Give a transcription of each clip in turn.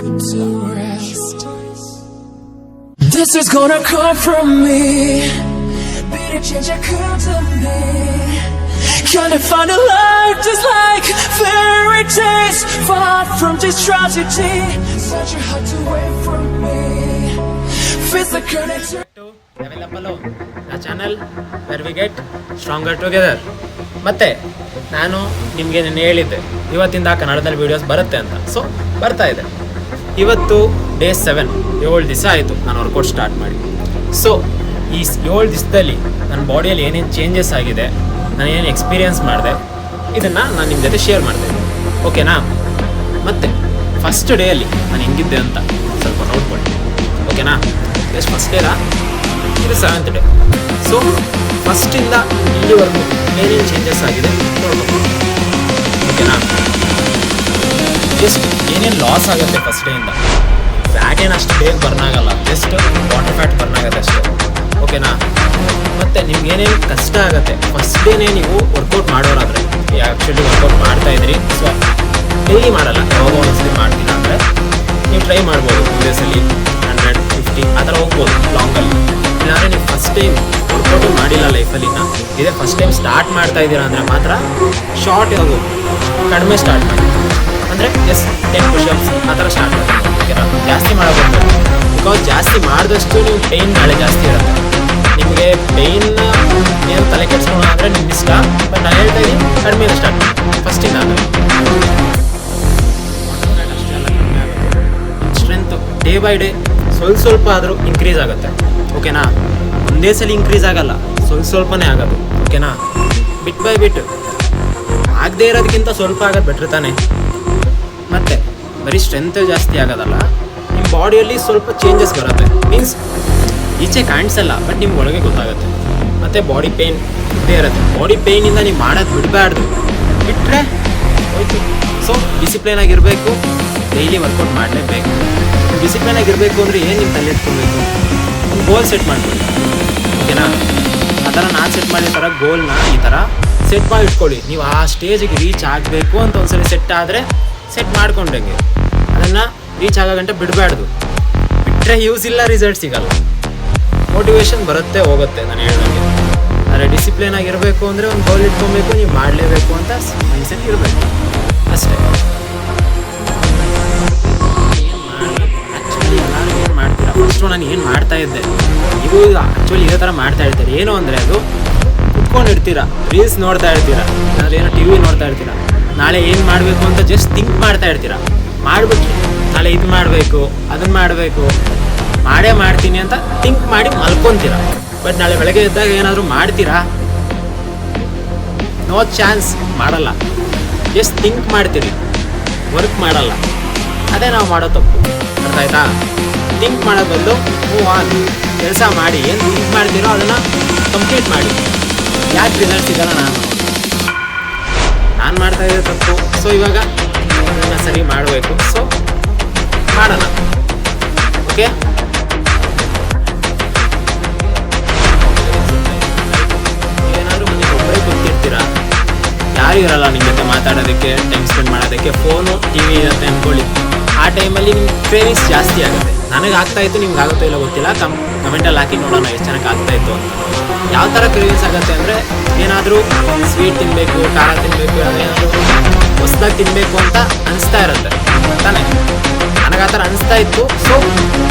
to rest. This is gonna come from me. Be the change I come to me. Gonna find a life just like fairy tales, far from this tragedy. Set your heart away from me. Physical Available the channel where we get stronger together. ಮತ್ತೆ ನಾನು ನಿಮಗೆ ನೆನ್ನೆ ಹೇಳಿದ್ದೆ ಇವತ್ತಿಂದ ಕನ್ನಡದಲ್ಲಿ videos ಬರುತ್ತೆ ಅಂತ. So ಬರ್ತಾ ಇದೆ. ಇವತ್ತು ಡೇ 7 7 ದಿವಸ ಆಯಿತು ನಾನು ವರ್ಕೌಟ್ ಸ್ಟಾರ್ಟ್ ಮಾಡಿ. ಸೊ ಈ 7 ದಿವಸದಲ್ಲಿ ನನ್ನ ಬಾಡಿಯಲ್ಲಿ ಏನೇನು ಚೇಂಜಸ್ ಆಗಿದೆ, ನಾನು ಏನೇನು ಎಕ್ಸ್ಪೀರಿಯನ್ಸ್ ಮಾಡಿದೆ, ಇದನ್ನು ನಾನು ನಿಮ್ಮ ಜೊತೆ ಶೇರ್ ಮಾಡ್ತಾಯಿದ್ದೆ. ಓಕೆನಾ? ಮತ್ತು ಫಸ್ಟ್ ಡೇಯಲ್ಲಿ ನಾನು ಹೆಂಗಿದ್ದೆ ಅಂತ ಸ್ವಲ್ಪ ನೋಡ್ಕೊಳ್ಳಿ. ಓಕೆನಾ? ಜಸ್ಟ್ ಫಸ್ಟ್ ಡೇನ ಇದು 7th ಡೇ. ಸೊ ಫಸ್ಟಿಂದ ಇಲ್ಲಿವರೆಗೂ ಏನೇನು ಚೇಂಜಸ್ ಆಗಿದೆ ನೋಡ್ಬೇಕು. ಓಕೆನಾ? ಜಸ್ಟ್ ಏನೇನು ಲಾಸ್ ಆಗುತ್ತೆ ಫಸ್ಟ್ ಡೇಯಿಂದ. ಫ್ಯಾಟ್ ಏನು ಅಷ್ಟು ಬೇಗ ಬರ್ನ್ ಆಗಲ್ಲ, ಜಸ್ಟ್ ವಾಟರ್ ಫ್ಯಾಟ್ ಬರ್ನ್ ಆಗುತ್ತೆ ಅಷ್ಟೇ. ಓಕೆನಾ? ಮತ್ತು ನಿಮ್ಗೆ ಏನೇನು ಕಷ್ಟ ಆಗುತ್ತೆ ಫಸ್ಟ್ ಡೇನೇ ನೀವು ವರ್ಕೌಟ್ ಮಾಡೋರಾದರೆ, ಆ್ಯಕ್ಚುಲಿ ವರ್ಕೌಟ್ ಮಾಡ್ತಾಯಿದ್ರಿ, ಸೊ ಡೈಲಿ ಮಾಡಲ್ಲ, ಯಾವಾಗ ಒಂದ್ಸಲಿ ಮಾಡ್ತೀನ ಅಂದರೆ ನೀವು ಟ್ರೈ ಮಾಡ್ಬೋದು. 2 ಡೇಸಲ್ಲಿ 150 ಆ ಥರ ಹೋಗ್ಬೋದು ಲಾಂಗಲ್ಲಿ. ಇಲ್ಲಾಂದರೆ ನೀವು ಫಸ್ಟ್ ಟೈಮ್ ವರ್ಕೌಟು ಮಾಡಿಲ್ಲ ಲೈಫಲ್ಲಿ, ಇದೇ ಫಸ್ಟ್ ಟೈಮ್ ಸ್ಟಾರ್ಟ್ ಮಾಡ್ತಾ ಇದ್ದೀರಾ ಅಂದರೆ ಮಾತ್ರ ಶಾರ್ಟ್ ಯಾವುದು ಕಡಿಮೆ ಸ್ಟಾರ್ಟ್ ಮಾಡಿ, ಅಂದರೆ ಜಸ್ಟ್ 10 ಪುಷಪ್ಸ್ ಆ ಥರ ಸ್ಟಾರ್ಟ್ ಮಾಡಿ. ಓಕೆನಾ? ಜಾಸ್ತಿ ಮಾಡೋದು ಬಿಕಾಸ್ ಜಾಸ್ತಿ ಮಾಡಿದಷ್ಟು ನೀವು ಪೇಯ್ನ್ ನಾಳೆ ಜಾಸ್ತಿ ಇರುತ್ತೆ. ನಿಮಗೆ ಪೇಯ್ನ ಏನು ತಲೆ ಕೆಡ್ಸ್ಕೊಳ್ಳೋ ಅಂದರೆ ನಿಮ್ಗೆ ಇಷ್ಟ, ಬಟ್ ನಾನು ಹೇಳ್ತಾ ಇದ್ದೀನಿ ಕಡಿಮೆಯಿಂದ ಸ್ಟಾರ್ಟ್ ಮಾಡಿ ಫಸ್ಟಿಂದ. ಅಂದರೆ ಸ್ಟ್ರೆಂತು ಡೇ ಬೈ ಡೇ ಸ್ವಲ್ಪ ಆದರೂ ಇನ್ಕ್ರೀಸ್ ಆಗುತ್ತೆ. ಓಕೆನಾ? ಒಂದೇ ಸಲ ಇನ್ಕ್ರೀಸ್ ಆಗಲ್ಲ, ಸ್ವಲ್ಪನೇ ಆಗೋದು. ಓಕೆನಾ? ಬಿಟ್ ಬೈ ಬಿಟ್ ಆಗದೇ ಇರೋದಕ್ಕಿಂತ ಸ್ವಲ್ಪ ಆಗೋದು ಬೆಟ್ರ್ ತಾನೆ. ಮತ್ತು ಬರೀ ಸ್ಟ್ರೆಂತ್ ಜಾಸ್ತಿ ಆಗೋದಲ್ಲ, ನಿಮ್ಮ ಬಾಡಿಯಲ್ಲಿ ಸ್ವಲ್ಪ ಚೇಂಜಸ್ ಬರುತ್ತೆ. ಮೀನ್ಸ್ ಈಚೆ ಕಾಣಿಸಲ್ಲ, ಬಟ್ ನಿಮ್ಗೆ ಒಳಗೆ ಗೊತ್ತಾಗುತ್ತೆ. ಮತ್ತು ಬಾಡಿ ಪೇಯ್ನ್ ಇದ್ದೇ ಇರುತ್ತೆ. ಬಾಡಿ ಪೇಯ್ನಿಂದ ನೀವು ಮಾಡೋದು ಬಿಡಬಾರ್ದು, ಬಿಟ್ಟರೆ ಹೋಯ್ತು. ಸೊ ಡಿಸಿಪ್ಲಿನ್ ಆಗಿರಬೇಕು, ಡೈಲಿ ವರ್ಕೌಟ್ ಮಾಡಲೇಬೇಕು. ಡಿಸಿಪ್ಲಿನ್ ಆಗಿರಬೇಕು ಅಂದರೆ ಏನು ನಿಮ್ಮ ತಲೆ ಇಟ್ಕೊಳ್ಬೇಕು, ಒಂದು ಗೋಲ್ ಸೆಟ್ ಮಾಡ್ಕೊಳ್ಳಿ. ಓಕೆನಾ? ಆ ಥರ ನಾನು ಸೆಟ್ ಮಾಡಿದ ಥರ ಗೋಲ್ನ ಈ ಥರ ಸೆಟ್ ಮಾಡಿ ಇಟ್ಕೊಳ್ಳಿ. ನೀವು ಆ ಸ್ಟೇಜಿಗೆ ರೀಚ್ ಆಗಬೇಕು ಅಂತ ಒಂದ್ಸರಿ ಸೆಟ್ ಆದರೆ ಸೆಟ್ ಮಾಡ್ಕೊಂಡಂಗೆ ಅದನ್ನು ರೀಚ್ ಆಗೋ ಗಂಟೆ ಬಿಡಬಾರ್ದು. ಬಿಟ್ಟರೆ ಯೂಸ್ ಇಲ್ಲ, ರಿಸಲ್ಟ್ ಸಿಗಲ್ಲ. ಮೋಟಿವೇಶನ್ ಬರುತ್ತೆ ಹೋಗುತ್ತೆ ನಾನು ಹೇಳ್ದಂಗೆ. ಆದರೆ ಡಿಸಿಪ್ಲಿನ್ ಆಗಿರಬೇಕು ಅಂದರೆ ಒಂದು ಗೋಲ್ ಇಟ್ಕೊಬೇಕು, ನೀವು ಮಾಡಲೇಬೇಕು ಅಂತ ಮೈಂಡ್ಸೆಟ್ ಇರಬೇಕು ಅಷ್ಟೇ. ಆ್ಯಕ್ಚುಲಿ ಎಲ್ಲರೂ ಏನು ಮಾಡ್ತೀರಾ, ಫಸ್ಟು ನಾನು ಏನು ಮಾಡ್ತಾಯಿದ್ದೆ, ನೀವು ಆ್ಯಕ್ಚುಲಿ ಇದೇ ಥರ ಮಾಡ್ತಾ ಇರ್ತೀರಿ. ಏನು ಅಂದರೆ ಅದು ಕುತ್ಕೊಂಡಿರ್ತೀರಾ, ರೀಲ್ಸ್ ನೋಡ್ತಾ ಇರ್ತೀರಾ, ಏನಾದರೂ ಏನೋ ಟಿ ವಿ ನೋಡ್ತಾ ಇರ್ತೀರಾ, ನಾಳೆ ಏನು ಮಾಡಬೇಕು ಅಂತ ಜಸ್ಟ್ ಥಿಂಕ್ ಮಾಡ್ತಾ ಇರ್ತೀರಾ. ಮಾಡಿಬಿಟ್ಟು ನಾಳೆ ಇದು ಮಾಡಬೇಕು, ಅದನ್ನು ಮಾಡಬೇಕು, ಮಾಡೇ ಮಾಡ್ತೀನಿ ಅಂತ ಥಿಂಕ್ ಮಾಡಿ ಮಲ್ಕೊತೀರಾ. ಬಟ್ ನಾಳೆ ಬೆಳಗ್ಗೆ ಎದ್ದಾಗ ಏನಾದರೂ ಮಾಡ್ತೀರಾ? ನೋ ಚಾನ್ಸ್, ಮಾಡಲ್ಲ. ಜಸ್ಟ್ ಥಿಂಕ್ ಮಾಡ್ತೀರಿ, ವರ್ಕ್ ಮಾಡಲ್ಲ. ಅದೇ ನಾವು ಮಾಡೋ ತಪ್ಪು. ಅರ್ಥ ಆಯ್ತಾ? ಥಿಂಕ್ ಮಾಡೋ ಬದಲು ಮೂವ್ ಆನ್, ಕೆಲಸ ಮಾಡಿ. ಏನು ಥಿಂಕ್ ಮಾಡ್ತೀರೋ ಅದನ್ನು ಕಂಪ್ಲೀಟ್ ಮಾಡಿ. ಯಾಕೆ ರಿಸಲ್ಟ್ ಸಿಗಲ್ಲ? ನಾನು ಮಾಡ್ತಾ ಇದ್ದೆ ತಪ್ಪು. ಸೊ ಇವಾಗ ಅದನ್ನು ಸರಿ ಮಾಡಬೇಕು. ಸೊ ಮಾಡೋಣ. ಓಕೆ? ಏನಾದರೂ ಮನೆಗೆ ಒಬ್ಬರೇ ಕೂತಿರ್ತೀರಾ, ಯಾರು ಇರಲ್ಲ ನಿಮ್ಮ ಜೊತೆ ಮಾತಾಡೋದಕ್ಕೆ, ಟೈಮ್ ಸ್ಪೆಂಡ್ ಮಾಡೋದಕ್ಕೆ, ಫೋನು ಟಿ ವಿ ಇರುತ್ತೆ ಅಂದ್ಕೊಳ್ಳಿ. ಆ ಟೈಮಲ್ಲಿ ನಿಮ್ಗೆ ಕ್ರೇವಿಂಗ್ಸ್ ಜಾಸ್ತಿ ಆಗುತ್ತೆ. ನನಗೆ ಆಗ್ತಾಯಿತ್ತು, ನಿಮ್ಗೆ ಆಗುತ್ತೋ ಇಲ್ಲ ಗೊತ್ತಿಲ್ಲ. ಕಮೆಂಟಲ್ಲಿ ಹಾಕಿ ನೋಡೋಣ ಎಷ್ಟು ಜನಕ್ಕೆ ಆಗ್ತಾಯಿತ್ತು ಅಂತ. ಯಾವ ಥರ ಕ್ರೇವಿಂಗ್ಸ್ ಆಗುತ್ತೆ ಅಂದರೆ, ಏನಾದರೂ ಸ್ವೀಟ್ ತಿನ್ನಬೇಕು, ಖಾರ ತಿನ್ನಬೇಕು, ಅದೇನಾದರೂ ಹೊಸ್ದಾಗಿ ತಿನ್ನಬೇಕು ಅಂತ ಅನಿಸ್ತಾ ಇರುತ್ತೆ ತಾನೇ. ನನಗೆ ಆ ಥರ ಅನಿಸ್ತಾ ಇತ್ತು. ಸೊ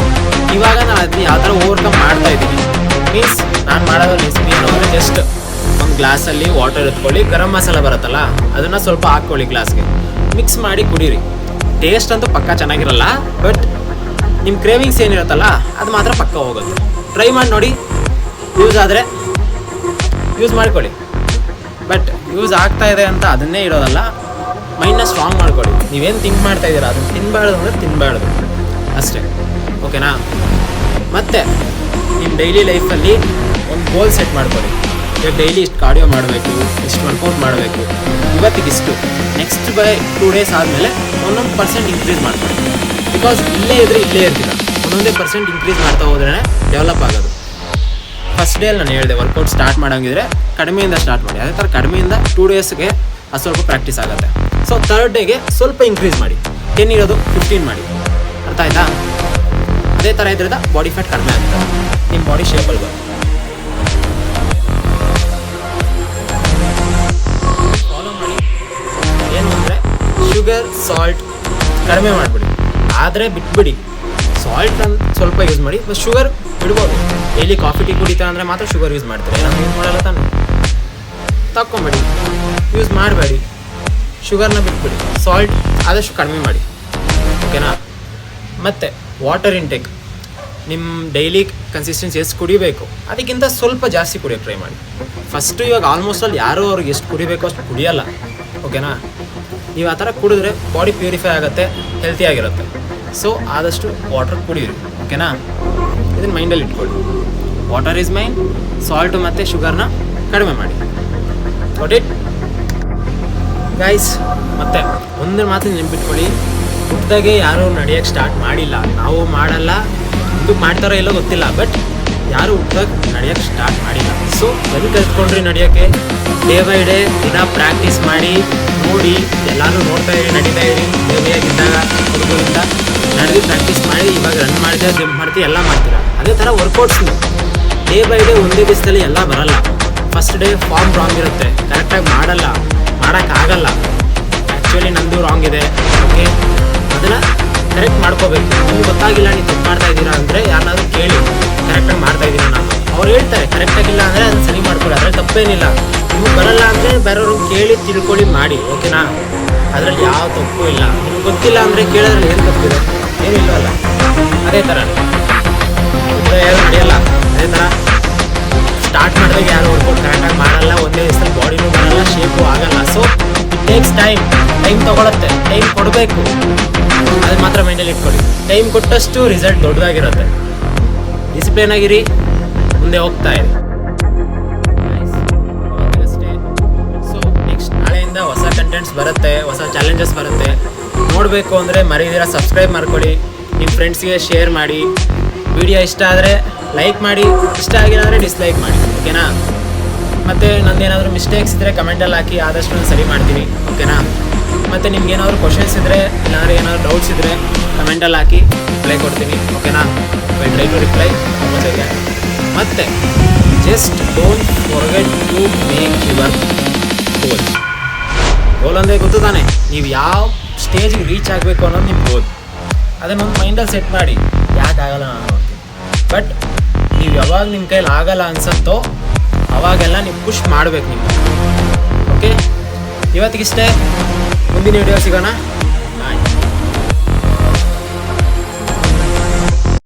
ಇವಾಗ ನಾನು ಅದನ್ನ ಯಾವ ಥರ ಓವರ್ಕಮ್ ಮಾಡ್ತಾಯಿದ್ದೀನಿ. ಮೀನ್ಸ್ ನಾನು ಮಾಡೋದು ರೆಸಿಪಿ ಏನು ಅಂದರೆ, ಜಸ್ಟ್ ಒಂದು ಗ್ಲಾಸಲ್ಲಿ ವಾಟರ್ ಎತ್ಕೊಳ್ಳಿ, ಗರಂ ಮಸಾಲ ಬರುತ್ತಲ್ಲ ಅದನ್ನು ಸ್ವಲ್ಪ ಹಾಕ್ಕೊಳ್ಳಿ, ಗ್ಲಾಸ್ಗೆ ಮಿಕ್ಸ್ ಮಾಡಿ ಕುಡೀರಿ. ಟೇಸ್ಟ್ ಅಂತೂ ಪಕ್ಕ ಚೆನ್ನಾಗಿರಲ್ಲ, ಬಟ್ ನಿಮ್ಮ ಕ್ರೇವಿಂಗ್ಸ್ ಏನಿರುತ್ತಲ್ಲ ಅದು ಮಾತ್ರ ಪಕ್ಕ ಹೋಗುತ್ತೆ. ಟ್ರೈ ಮಾಡಿ ನೋಡಿ, ಯೂಸ್ ಆದರೆ ಯೂಸ್ ಮಾಡ್ಕೊಳ್ಳಿ. ಬಟ್ ಯೂಸ್ ಆಗ್ತಾ ಇದೆ ಅಂತ ಅದನ್ನೇ ಇಡೋದಲ್ಲ, ಮೈಂಡ್ನ ಸ್ಟ್ರಾಂಗ್ ಮಾಡ್ಕೊಳ್ಳಿ. ನೀವೇನು ಥಿಂಕ್ ಮಾಡ್ತಾ ಇದ್ದೀರಾ ಅದನ್ನು ತಿನ್ನಬಾರ್ದು ಅಂದರೆ ತಿನ್ನಬಾರ್ದು ಅಷ್ಟೇ. ಓಕೆನಾ? ಮತ್ತು ನಿಮ್ಮ ಡೈಲಿ ಲೈಫಲ್ಲಿ ಒಂದು ಗೋಲ್ ಸೆಟ್ ಮಾಡ್ಕೊಳ್ಳಿ. ಈಗ ಡೈಲಿ ಇಷ್ಟು ಕಾರ್ಡಿಯೋ ಮಾಡಬೇಕು, ಇಷ್ಟು ವರ್ಕೌಟ್ ಮಾಡಬೇಕು, ಇವತ್ತಿಗಿಷ್ಟು, ನೆಕ್ಸ್ಟ್ ಬೈ 2 ಡೇಸ್ ಆದಮೇಲೆ 1% ಇನ್ಕ್ರೀಸ್ ಮಾಡ್ಕೊಳ್ಳಿ. ಬಿಕಾಸ್ ಇಲ್ಲೇ ಇದ್ದರೆ ಇಲ್ಲೇ ಇರ್ತೀರ, 1% ಇನ್ಕ್ರೀಸ್ ಮಾಡ್ತಾ ಹೋದ್ರೇ ಡೆವಲಪ್ ಆಗೋದು. ಫಸ್ಟ್ ಡೇಲಿ ನಾನು ಹೇಳಿದೆ ವರ್ಕೌಟ್ ಸ್ಟಾರ್ಟ್ ಮಾಡೋಂಗಿದ್ರೆ ಕಡಿಮೆಯಿಂದ ಸ್ಟಾರ್ಟ್ ಮಾಡಿ. ಅದೇ ಥರ ಕಡಿಮೆಯಿಂದ 2 ಡೇಸ್ಗೆ ಅದು ಸ್ವಲ್ಪ ಪ್ರಾಕ್ಟೀಸ್ ಆಗುತ್ತೆ. ಸೊ 3rd ಡೇಗೆ ಸ್ವಲ್ಪ ಇನ್ಕ್ರೀಸ್ ಮಾಡಿ, 10 ಇರೋದು 15 ಮಾಡಿ. ಅರ್ಥ ಆಯ್ತಾ? ಅದೇ ಥರ ಇದ್ರಿಂದ ಬಾಡಿ ಫ್ಯಾಟ್ ಕಡಿಮೆ ಆಗ್ತದೆ, ನಿಮ್ಮ ಬಾಡಿ ಶೇಪಲ್ಲಿ ಬರುತ್ತೆ. ಫಾಲೋ ಮಾಡಿ. ಏನು ಅಂದರೆ ಶುಗರ್ ಸಾಲ್ಟ್ ಕಡಿಮೆ ಮಾಡಿಬಿಡಿ, ಆದರೆ ಬಿಟ್ಬಿಡಿ. ಸಾಲ್ಟ್ ಅಂತ ಸ್ವಲ್ಪ ಯೂಸ್ ಮಾಡಿ, ಬಟ್ ಶುಗರ್ ಬಿಡ್ಬೋದು. ಡೈಲಿ ಕಾಫಿ ಟೀ ಕುಡಿತಾ ಅಂದರೆ ಮಾತ್ರ ಶುಗರ್ ಯೂಸ್ ಮಾಡ್ತಾರೆ, ನಾನು ಯೂಸ್ ಮಾಡಲ್ಲ ತಾನೆ. ತಕ್ಕೊಂಬೇಡಿ, ಯೂಸ್ ಮಾಡಬೇಡಿ, ಶುಗರ್ನ ಬಿಟ್ಬಿಡಿ. ಸಾಲ್ಟ್ ಆದಷ್ಟು ಕಡಿಮೆ ಮಾಡಿ, ಓಕೆನಾ? ಮತ್ತು ವಾಟರ್ ಇಂಟೇಕ್ ನಿಮ್ಮ ಡೈಲಿ ಕನ್ಸಿಸ್ಟೆನ್ಸಿ ಎಷ್ಟು ಕುಡಿಬೇಕು ಅದಕ್ಕಿಂತ ಸ್ವಲ್ಪ ಜಾಸ್ತಿ ಕುಡಿಯೋಕ್ಕೆ ಟ್ರೈ ಮಾಡಿ. ಫಸ್ಟು ಇವಾಗ ಆಲ್ಮೋಸ್ಟ್ ಅಲ್ಲಿ ಯಾರೂ ಅವ್ರಿಗೆ ಎಷ್ಟು ಕುಡಿಬೇಕು ಅಷ್ಟು ಕುಡಿಯಲ್ಲ, ಓಕೆನಾ? ನೀವು ಆ ಥರ ಕುಡಿದ್ರೆ ಬಾಡಿ ಪ್ಯೂರಿಫೈ ಆಗುತ್ತೆ, ಹೆಲ್ತಿಯಾಗಿರುತ್ತೆ. ಸೊ ಆದಷ್ಟು ವಾಟರ್ ಕುಡಿಯಿರಿ, ಓಕೆನಾ? ಇದನ್ನು ಮೈಂಡಲ್ಲಿ ಇಟ್ಕೊಳ್ಳಿ. ವಾಟರ್ ಈಸ್ ಮೈನ್, ಸಾಲ್ಟು ಮತ್ತು ಶುಗರ್ನ ಕಡಿಮೆ ಮಾಡಿ. Got it guys? ಮತ್ತು ಒಂದು ಮಾತು ನೆನ್ಪಿಟ್ಕೊಳ್ಳಿ, ಹುಟ್ಟಿದಾಗೆ ಯಾರೂ ನಡೆಯೋಕ್ಕೆ ಸ್ಟಾರ್ಟ್ ಮಾಡಿಲ್ಲ, ನಾವು ಮಾಡಲ್ಲ, ಇದು ಮಾಡ್ತಾರೋ ಇಲ್ಲೋ ಗೊತ್ತಿಲ್ಲ, ಬಟ್ ಯಾರು ಹುಟ್ಟಿದಾಗ ನಡೆಯೋಕ್ಕೆ ಸ್ಟಾರ್ಟ್ ಮಾಡಿಲ್ಲ. ಸೊ ಎಲ್ಲಿ ಕಲ್ತ್ಕೊಂಡ್ರಿ ನಡೆಯೋಕ್ಕೆ? ಡೇ ಬೈ ಡೇ ದಿನ ಪ್ರಾಕ್ಟೀಸ್ ಮಾಡಿ, ನೋಡಿ, ಎಲ್ಲರೂ ನೋಡ್ತಾ ಇರಿ, ನಡೀತಾ ಇರಿ. ಬೇಬಿಯಾಗಿದ್ದಾಗ ಹುಡುಗರಿಂದ ನಡೆದು ಪ್ರಾಕ್ಟೀಸ್ ಮಾಡಿ, ಇವಾಗ ರನ್ ಮಾಡ್ತೀರಾ, ಜಂಪ್ ಮಾಡ್ತೀವಿ, ಎಲ್ಲ ಮಾಡ್ತೀರಾ. ಅದೇ ಥರ ವರ್ಕೌಟ್ಸ್ ಡೇ ಬೈ ಡೇ ಒಂದೇ ದಿವಸದಲ್ಲಿ ಎಲ್ಲ ಬರಲ್ಲ. ಫಸ್ಟ್ ಡೇ ಫಾರ್ಮ್ ರಾಂಗ್ ಇರುತ್ತೆ, ಕರೆಕ್ಟಾಗಿ ಮಾಡಲ್ಲ, ಮಾಡೋಕ್ಕಾಗಲ್ಲ. ಆ್ಯಕ್ಚುಲಿ ನಂದು ರಾಂಗ್ ಇದೆ, ಓಕೆ? ಅದನ್ನು ಕರೆಕ್ಟ್ ಮಾಡ್ಕೋಬೇಕು. ನಿಮ್ಗೆ ಗೊತ್ತಾಗಿಲ್ಲ, ನೀವು ತಪ್ಪು ಮಾಡ್ತಾ ಇದ್ದೀರಾ ಅಂದರೆ ಯಾರನ್ನಾದ್ರೂ ಕೇಳಿ, ಕರೆಕ್ಟಾಗಿ ಮಾಡ್ತಾ ಇದ್ದೀರಾ ನಾನು. ಅವ್ರು ಹೇಳ್ತಾರೆ ಕರೆಕ್ಟಾಗಿಲ್ಲ ಅಂದರೆ ಅದನ್ನು ಸರಿ ಮಾಡ್ಕೊಳ್ಳಿ, ಅದರಲ್ಲಿ ತಪ್ಪೇನಿಲ್ಲ. ನಿಮ್ಗೆ ಬರಲ್ಲ ಅಂದರೆ ಬೇರೆಯವ್ರನ್ನ ಕೇಳಿ ತಿಳ್ಕೊಳ್ಳಿ ಮಾಡಿ, ಓಕೆನಾ? ಅದರಲ್ಲಿ ಯಾವ ತಪ್ಪು ಇಲ್ಲ. ನಿಮ್ಗೆ ಗೊತ್ತಿಲ್ಲ ಅಂದರೆ ಕೇಳೋದ್ರಲ್ಲಿ ಏನು ತಪ್ಪಿದೆ? ಏನಿಲ್ಲವಲ್ಲ. ಅದೇ ಥರ ಯಾರು ನಡೆಯಲ್ಲ. ಅದೇ ಥರ ಸ್ಟಾರ್ಟ್ ಮಾಡಿದಾಗ ಯಾರು ವರ್ಕೌಟ್ ಕರೆಕ್ಟಾಗಿ ಮಾಡಲ್ಲ, ಒಂದೇ ದಿವಸದಲ್ಲಿ ಬಾಡಿನೂ ಬರಲ್ಲ, ಶೇಪು ಆಗಲ್ಲ. ಸೊ ಇಟ್ ಟೇಕ್ಸ್ ಟೈಮ್ ತೊಗೊಳುತ್ತೆ, ಟೈಮ್ ಕೊಡಬೇಕು. ಅದು ಮಾತ್ರ ಮೈಂಡಲ್ಲಿ ಇಟ್ಕೊಳ್ಳಿ. ಟೈಮ್ ಕೊಟ್ಟಷ್ಟು ರಿಸಲ್ಟ್ ದೊಡ್ಡದಾಗಿರುತ್ತೆ. ಡಿಸಿಪ್ಲಿನ್ ಆಗಿರಿ, ಮುಂದೆ ಹೋಗ್ತಾ ಇರಿ. ಸೊ ನೆಕ್ಸ್ಟ್ ನಾಳೆಯಿಂದ ಹೊಸ ಕಂಟೆಂಟ್ಸ್ ಬರುತ್ತೆ, ಹೊಸ ಚಾಲೆಂಜಸ್ ಬರುತ್ತೆ. ನೋಡಬೇಕು ಅಂದರೆ ಮರೀದಿರ ಸಬ್ಸ್ಕ್ರೈಬ್ ಮಾಡ್ಕೊಳ್ಳಿ, ನಿಮ್ಮ ಫ್ರೆಂಡ್ಸ್ಗೆ ಶೇರ್ ಮಾಡಿ. ವಿಡಿಯೋ ಇಷ್ಟ ಆದರೆ ಲೈಕ್ ಮಾಡಿ, ಇಷ್ಟ ಆಗಿಲ್ಲ ಅಂದರೆ ಡಿಸ್ಲೈಕ್ ಮಾಡಿ, ಓಕೆನಾ? ಮತ್ತು ನಂದೇನಾದರೂ ಮಿಸ್ಟೇಕ್ಸ್ ಇದ್ದರೆ ಕಮೆಂಟಲ್ಲಿ ಹಾಕಿ, ಆದಷ್ಟು ನಾನು ಸರಿ ಮಾಡ್ತೀನಿ, ಓಕೆನಾ? ಮತ್ತು ನಿಮ್ಗೆ ಏನಾದರೂ ಕ್ವಶನ್ಸ್ ಇದ್ದರೆ, ಇಲ್ಲಾಂದರೆ ಏನಾದರೂ ಡೌಟ್ಸ್ ಇದ್ದರೆ ಕಮೆಂಟಲ್ಲಿ ಹಾಕಿ, ರಿಪ್ಲೈ ಕೊಡ್ತೀನಿ, ಓಕೆನಾ? I try to reply almost. ಮತ್ತು just don't forget to make your goal. Goal ಅಂದರೆ ಗೊತ್ತು ತಾನೆ, ನೀವು ಯಾವ ಸ್ಟೇಜಿಗೆ ರೀಚ್ ಆಗಬೇಕು ಅನ್ನೋದು ನಿಮ್ಮ ಗೋಲ್. ಅದನ್ನೊಂದು ಮೈಂಡಲ್ಲಿ ಸೆಟ್ ಮಾಡಿ. ಯಾಕಾಗಲ್ಲ ನಾನು ನೋಡ್ತೀನಿ, ಬಟ್ ನೀವು ಯಾವಾಗ ನಿಮ್ಮ ಕೈಲಿ ಆಗಲ್ಲ ಅನ್ಸತ್ತೋ ಅವಾಗೆಲ್ಲ ನೀವು ಪುಷ್ ಮಾಡಬೇಕು ನೀವು, ಓಕೆ? ಇವತ್ತಿಗಿಷ್ಟೇ, ಮುಂದಿನ ವಿಡಿಯೋ ಸಿಗೋಣ.